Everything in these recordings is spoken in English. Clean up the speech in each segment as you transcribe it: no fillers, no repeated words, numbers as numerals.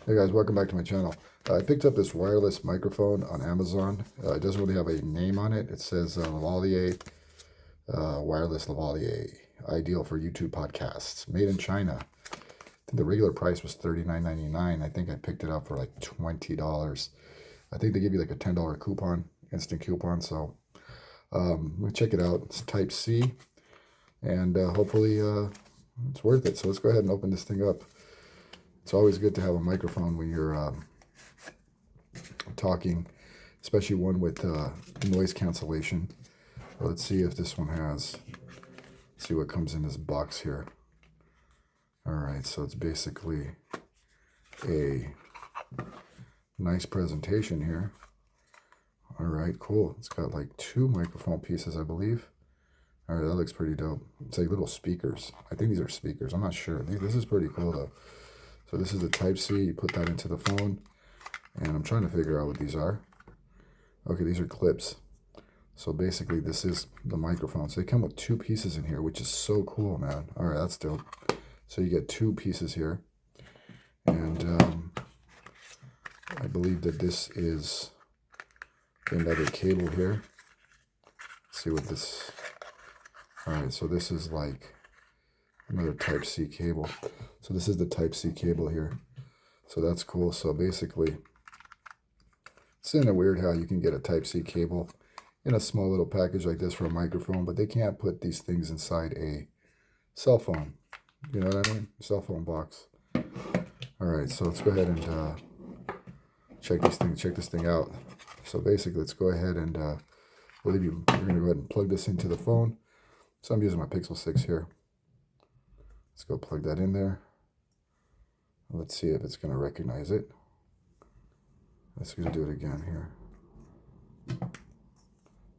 Hey guys, welcome back to my channel. I picked up this wireless microphone on Amazon. It doesn't really have a name on it. It says Lavalier, wireless Lavalier, ideal for YouTube podcasts, made in China. I think the regular price was $39.99. I think I picked it up for like $20. I think they give you like a $10 coupon, instant coupon. So we'll check it out. It's Type C, and hopefully it's worth it. So let's go ahead and open this thing up. It's always good to have a microphone when you're talking, especially one with noise cancellation. Let's see if this one has, let's see what comes in this box here. All right, so it's basically a nice presentation here. All right, cool. It's got like 2 microphone pieces, I believe. All right, that looks pretty dope. It's like little speakers. I think these are speakers. I'm not sure. This is pretty cool though. So this is the Type C. You put that into the phone, and I'm trying to figure out what these are. Okay, these are clips. So basically, this is the microphone. So they come with 2 pieces in here, which is so cool, man. All right, that's dope. So you get 2 pieces here, and I believe that this is another cable here. Let's see what this. All right, so this is like another Type C cable. So this is the Type C cable here. So that's cool. So basically, it's kind of weird how you can get a Type C cable in a small little package like this for a microphone, but they can't put these things inside a cell phone. You know what I mean? Cell phone box. All right, so let's go ahead and check this thing out. So basically, let's go ahead and we're going to go ahead and plug this into the phone. So I'm using my Pixel 6 here. Let's go plug that in there. Let's see if it's going to recognize it. Let's go do it again here. I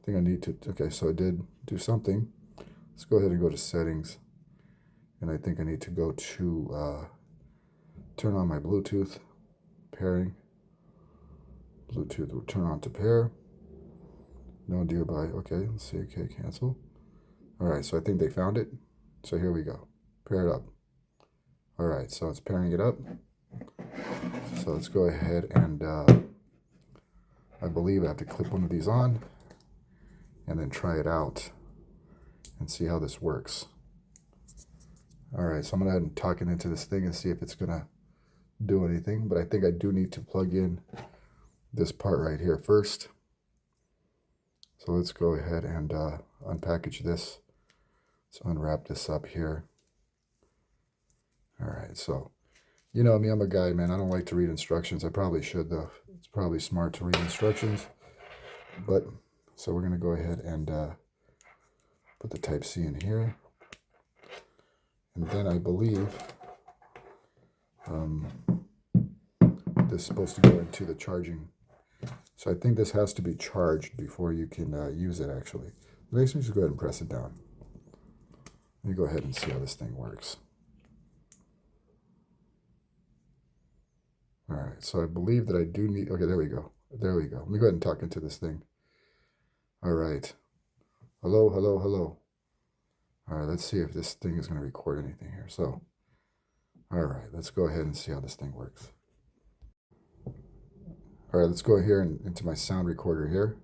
think I need to, okay, so it did do something. Let's go ahead and go to settings. And I think I need to go to turn on my Bluetooth pairing. Bluetooth will turn on to pair. No nearby. Okay, let's see. Okay, cancel. All right, so I think they found it. So here we go. Pair it up. All right, so it's pairing it up. So let's go ahead and I believe I have to clip one of these on and then try it out and see how this works. All right, so I'm gonna go ahead and talk it into this thing and see if it's gonna do anything, but I think I do need to plug in this part right here first. So let's go ahead and unpackage this. Let's unwrap this up here. All right, so you know me, I'm a guy, man. I don't like to read instructions. I probably should, though. It's probably smart to read instructions. But so we're going to go ahead and put the Type C in here. And then I believe this is supposed to go into the charging. So I think this has to be charged before you can use it, actually. Let me just go ahead and press it down. Let me go ahead and see how this thing works. All right, so I believe that I do need, okay, there we go. There we go. Let me go ahead and talk into this thing. All right. Hello, hello, hello. All right, let's see if this thing is going to record anything here. So, all right, let's go ahead and see how this thing works. All right, let's go here and into my sound recorder here.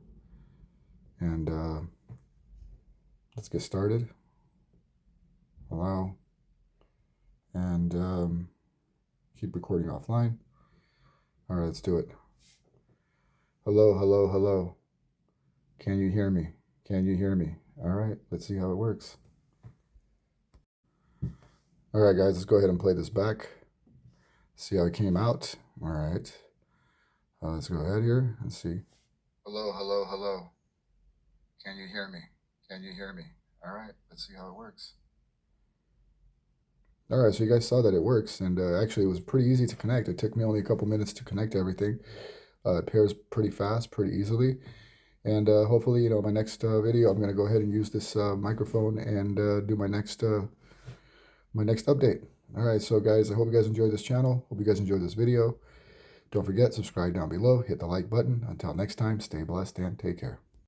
And let's get started. Allow. And keep recording offline. All right, let's do it. Hello, hello, hello. Can you hear me? Can you hear me? All right, let's see how it works. All right, guys, let's go ahead and play this back. See how it came out. All right. Let's go ahead here and see. Hello, hello, hello. Can you hear me? Can you hear me? All right, let's see how it works. All right, so you guys saw that it works, and actually it was pretty easy to connect. It took me only a couple minutes to connect everything. It pairs pretty fast, pretty easily, and hopefully, you know, my next video, I'm going to go ahead and use this microphone and do my next update. All right, so guys, I hope you guys enjoyed this channel. Hope you guys enjoyed this video. Don't forget, subscribe down below, hit the like button. Until next time, stay blessed and take care.